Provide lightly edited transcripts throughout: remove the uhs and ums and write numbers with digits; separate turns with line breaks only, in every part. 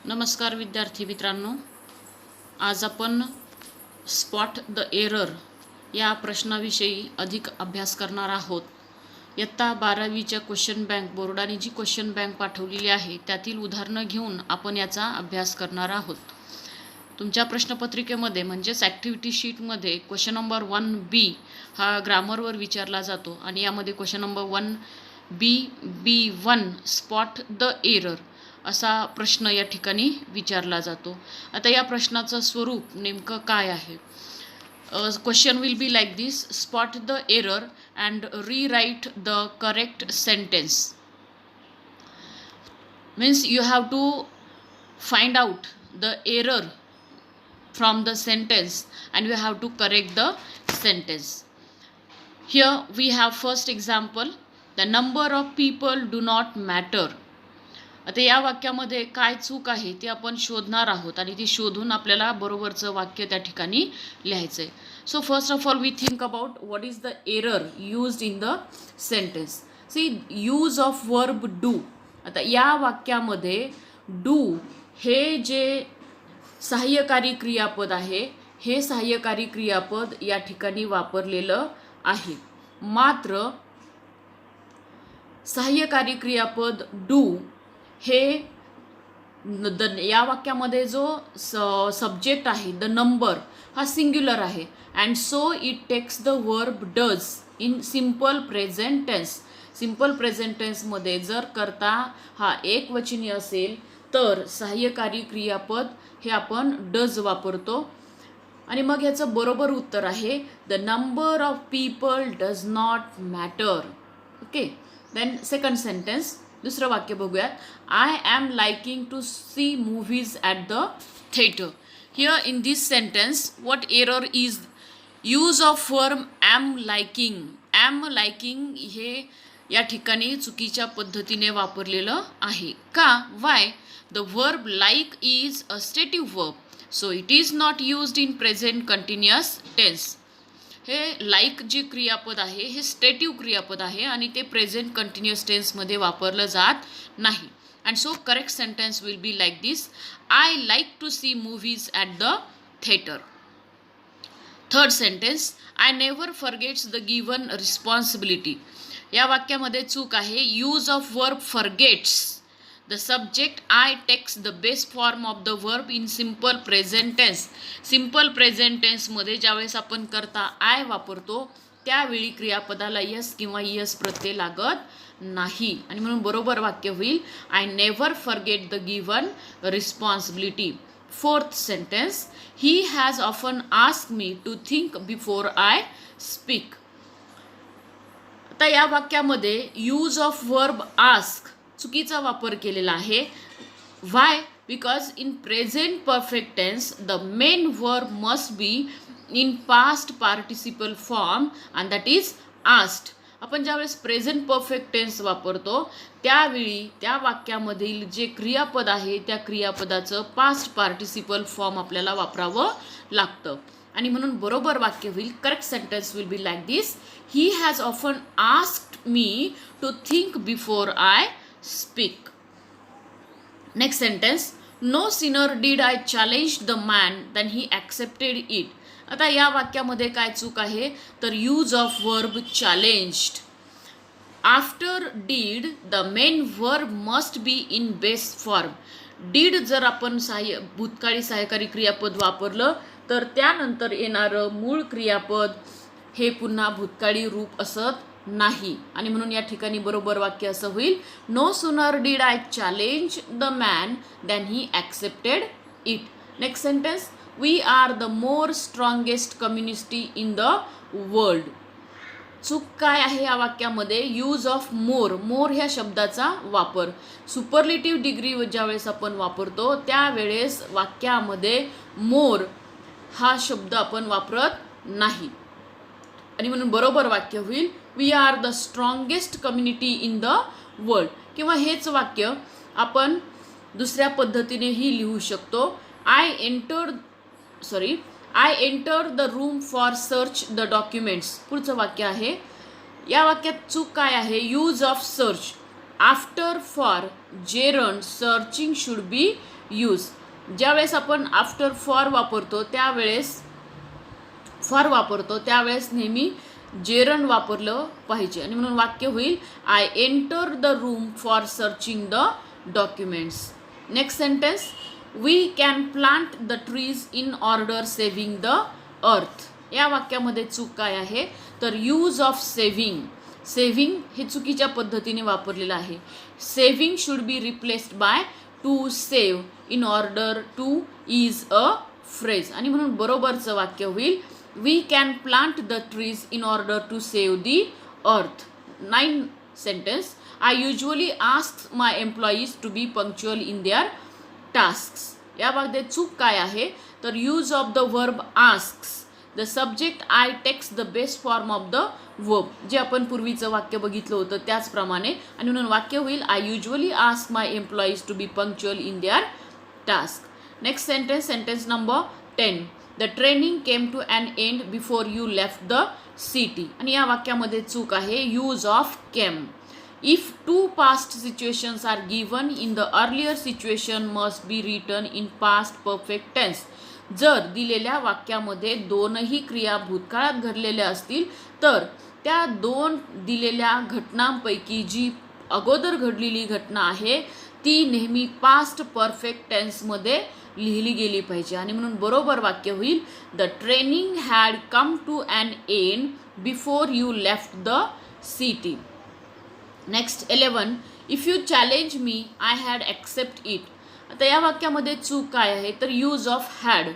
नमस्कार विद्यार्थी मित्रांनो, आज आपण स्पॉट द एरर या प्रश्नाविषयी अधिक अभ्यास करणार आहोत. इयत्ता 12वीच्या क्वेश्चन बँक बोर्डाने जी क्वेश्चन बँक पाठवलेली आहे त्यातील उदाहरणं घेऊन आपण याचा अभ्यास करणार आहोत. तुमच्या प्रश्नपत्रिकेमध्ये म्हणजेच ॲक्टिव्हिटी शीटमध्ये क्वेश्चन नंबर 1B हा ग्रामरवर विचारला जातो आणि यामध्ये question number 1B1 spot the error असा प्रश्न या ठिकाणी विचारला जातो. आता या प्रश्नाचं स्वरूप नेमकं काय आहे? Question will be like this: spot the error and rewrite the correct sentence. Means you have to find out the error from the sentence and you have to correct the sentence. Here we have first example: the number of people do not matter. आता या वाक्यामध्ये काय चूक आहे ते आपण शोधणार आहोत आणि ती शोधून आपल्याला बरोबरचं वाक्य त्या ठिकाणी लिहायचं आहे. So first of all we think about what is the error used in the sentence. See, use of verb do. आता या वाक्यामध्ये डू हे जे सहाय्यकारी क्रियापद आहे, हे सहाय्यकारी क्रियापद या ठिकाणी वापरलेलं आहे. मात्र सहाय्यकारी क्रियापद डू हे या वाक्यामध्ये जो सब्जेक्ट आहे, द नंबर, हा सिंग्युलर आहे. And so it takes the verb does in simple present tense. Simple present टेन्समध्ये जर करता हा एकवचनी असेल तर सहाय्यकारी क्रियापद हे आपण डज वापरतो. आणि मग ह्याचं बरोबर उत्तर आहे the number of people does not matter. Okay, then second sentence, दुसरं वाक्य बघूयात. I am liking to see movies at the theatre. Here in this sentence what error is? Use of verb am liking. Am liking हे या ठिकाणी चुकीच्या पद्धतीने वापरलेलं आहे. का? Why? The verb like is a stative verb, so it is not used in present continuous tense. हे like जे क्रियापद आहे हे स्टेटिव्ह क्रियापद आहे आणि ते प्रेझेंट कंटिन्युअस टेन्समध्ये वापरलं जात नाही. And so correct sentence will be like this: I like to see movies at the theatre. Third sentence: I never forgets the given responsibility. या वाक्यामध्ये चूक आहे. Use of verb forgets. The subject I takes the base form of the verb in simple present tense. Simple present tense मध्ये ज्यावेळेस आपण करता I वापरतो त्यावेळी क्रियापदाला यस किंवा यस प्रत्यय लागत नाही आणि म्हणून बरोबर वाक्य होईल I never forget the given responsibility. Fourth sentence: he has often asked me to think before I speak. आता या वाक्यामध्ये यूज ऑफ वर्ब आस्क चुकीचा वापर केलेला आहे. Why? Because in present perfect tense the main verb must be in past participle form and that is asked. आपण ज्यावेळेस present perfect tense वापरतो त्यावेळी त्या वाक्यामधील जे क्रियापद आहे त्या क्रियापदाचं पास्ट पार्टिसिपल फॉर्म आपल्याला वापरावं लागतं आणि म्हणून बरोबर वाक्य होईल. Correct sentence will be like this: he has often asked me to think before I speak. Next sentence: no sooner did I challenge the man than he accepted it. आता या वाक्यामध्ये काय चूक आहे तर use of verb challenged. After did the main verb must be in base form. Did जर आपण भूतकाळी सहाय्यकारी क्रियापद वापरलं तर त्यानंतर येणारं मूळ क्रियापद हे पुन्हा भूतकाळी रूप असत नाही आणि म्हणून या ठिकाणी बरोबर वाक्य असं होईल: no sooner did I challenge the man than he accepted it. Next sentence: we are the more strongest community in the world. चूक काय आहे या वाक्यामध्ये? Use of more. मोर ह्या शब्दाचा वापर. सुपरलेटिव्ह डिग्री ज्यावेळेस आपण वापरतो त्यावेळेस वाक्यामध्ये मोर हा शब्द आपण वापरत नाही आणि म्हणून बरोबर वाक्य होईल we are the strongest community in the world. किंवा हेच वाक्य आपण दुसऱ्या पद्धतीनेही लिहू शकतो. I enter the room for search the documents. पुढचं वाक्य आहे. या वाक्यात चूक काय आहे? Use of search. After for gerund searching should be use. ज्यावेळेस आपण आफ्टर फॉर वापरतो त्यावेळेस नेहमी जेरंड वापरलं पाहिजे. आणि म्हणून वाक्य होईल I enter the room for searching the documents. Next sentence, we can plant the trees in order saving the earth. या वाक्यामध्ये चूक काय आहे तर यूज ऑफ सेव्हिंग हे चुकीच्या पद्धतीने वापरलेलं आहे. Saving should be replaced by to save in order to is a phrase. आणि म्हणून बरोबरचं वाक्य होईल we can plant the trees in order to save the earth. 9 sentence, I usually ask my employees to be punctual in their tasks. यामध्ये चूक काय आहे तर use of the verb asks. The subject I takes the base form of the verb. जे आपण पूर्वीचं वाक्य बघितलं होतं त्याचप्रमाणे. आणि म्हणून वाक्य होईल I usually ask my employees to be punctual in their task. Next sentence, sentence number 10, the training came to an end before you left the city. आणि या वाक्यामध्ये चूक आहे use of came. If two past situations are given in the earlier situation must be written in past perfect tense. जर दिलेल्या वाक्यामध्ये दोनही क्रिया भूतकाळात घडलेल्या असतील तर त्या दोन दिलेल्या घटनांपैकी जी अगोदर घडलेली घटना आहे ती नेहमी पास्ट परफेक्ट टेन्समध्ये लिहिली गेली पाहिजे. आणि म्हणून बरोबर वाक्य होईल the training had come to an end before you left the city. Next 11, if you challenge me I had accept it. आता या वाक्यामध्ये चूक काय आहे तर use of had.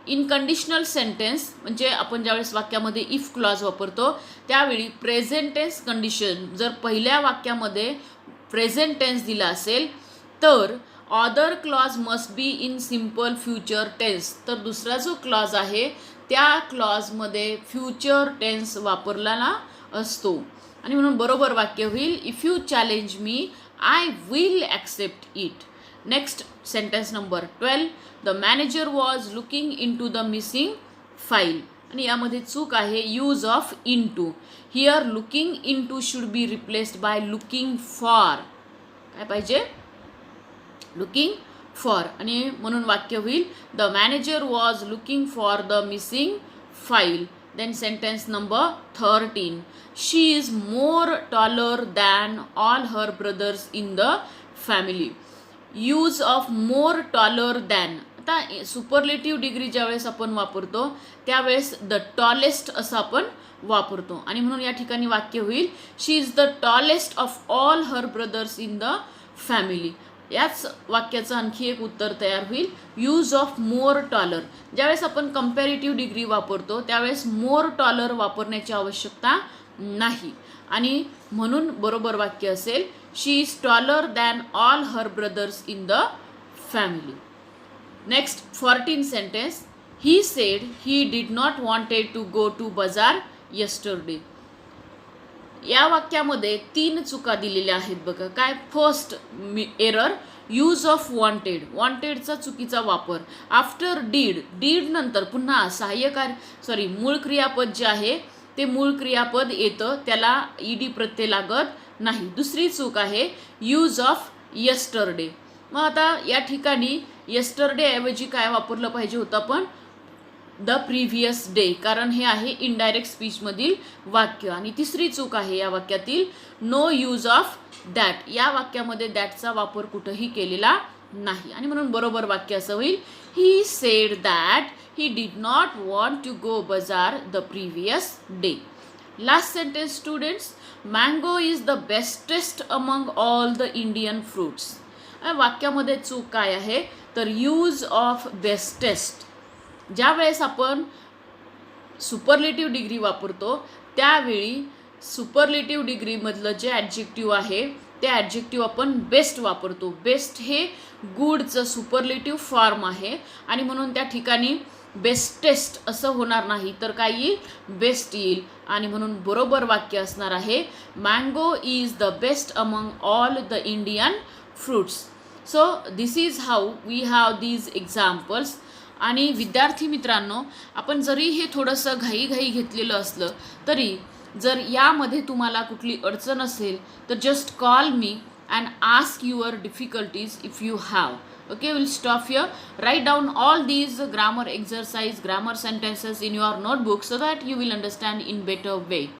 In conditional sentence म्हणजे आपण ज्यावेळेस वाक्यामध्ये इफ क्लॉज वापरतो त्यावेळी प्रेझेंट टेन्स कंडिशन जर पहिल्या वाक्यामध्ये प्रेझेंट टेन्स दिला असेल तर other clause must be in simple future tense. तर दुसरा जो क्लॉज आहे त्या क्लॉजमध्ये फ्युचर टेन्स वापरलेला असतो. आणि म्हणून बरोबर वाक्य होईल if you challenge me I will accept it. Next sentence number 12, the manager was looking in to the missing file. आणि यामध्ये चूक आहे use of in to. Here looking in to should be replaced by looking for. काय पाहिजे looking for. आणि म्हणून वाक्य होईल the manager was looking for the missing file. Then sentence number 13, she is more taller than all her brothers in the family. Use of more taller than. आता superlative degree ज्यावेळेस आपण वापरतो त्यावेळेस the tallest असं आपण वापरतो. आणि म्हणून या ठिकाणी वाक्य होईल she is the tallest of all her brothers in the family. याच वाक्याचं आणखी एक उत्तर तयार होईल यूज ऑफ मोर टॉलर. ज्यावेळेस आपण कंपॅरेटिव्ह डिग्री वापरतो त्यावेळेस मोर टॉलर वापरण्याची आवश्यकता नाही. आणि म्हणून बरोबर वाक्य असेल she is taller than all her brothers in the family. Next 14 sentence, he said he did not wanted to go to bazaar yesterday. या वाक्यामध्ये 3 चुका दिलेल्या आहेत बघा. काय फर्स्ट एरर यूज ऑफ वॉन्टेडचा चुकीचा वापर. आफ्टर डीड नंतर पुन्हा मूळ क्रियापद जे आहे ते मूळ क्रियापद येतं त्याला ईडी प्रत्यय लागत नाही. दुसरी चूक आहे यूज ऑफ येस्टरडे. मग आता या ठिकाणी येस्टरडे ऐवजी काय वापरलं पाहिजे होतं आपण द प्रिव्हियस डे, कारण हे आहे इनडायरेक्ट स्पीचमधील वाक्य. आणि तिसरी चूक आहे या वाक्यातील नो यूज ऑफ दॅट. या वाक्यामध्ये दॅटचा वापर कुठंही केलेला नाही. आणि म्हणून बरोबर वाक्य असं होईल he said that he did not want to go bazaar the previous day. Last sentence students, mango is the bestest among all the Indian fruits. वाक्यामध्ये चूक काय आहे तर यूज ऑफ बेस्टेस्ट. ज्या वेळेस आपण सुपरलेटिव्ह डिग्री वापरतो त्यावेळी सुपरलेटिव्ह डिग्रीमधलं जे ॲडजेक्टिव्ह आहे ते ॲडजेक्टिव्ह आपण बेस्ट वापरतो. बेस्ट हे गुडचं सुपरलेटिव्ह फॉर्म आहे आणि म्हणून त्या ठिकाणी बेस्टेस्ट असं होणार नाही तर काय येईल बेस्ट येईल. आणि म्हणून बरोबर वाक्य असणार आहे mango is the best among all the Indian fruits. So this is how we have these examples. आणि विद्यार्थी मित्रांनो, आपण जरी हे थोडंसं घाई घेतलेलं असलं तरी जर यामध्ये तुम्हाला कुठली अडचण असेल तर just call me and ask your difficulties if you have. Okay, we'll stop here. Write down all these grammar exercise, grammar sentences in your notebook so that you will understand in better way.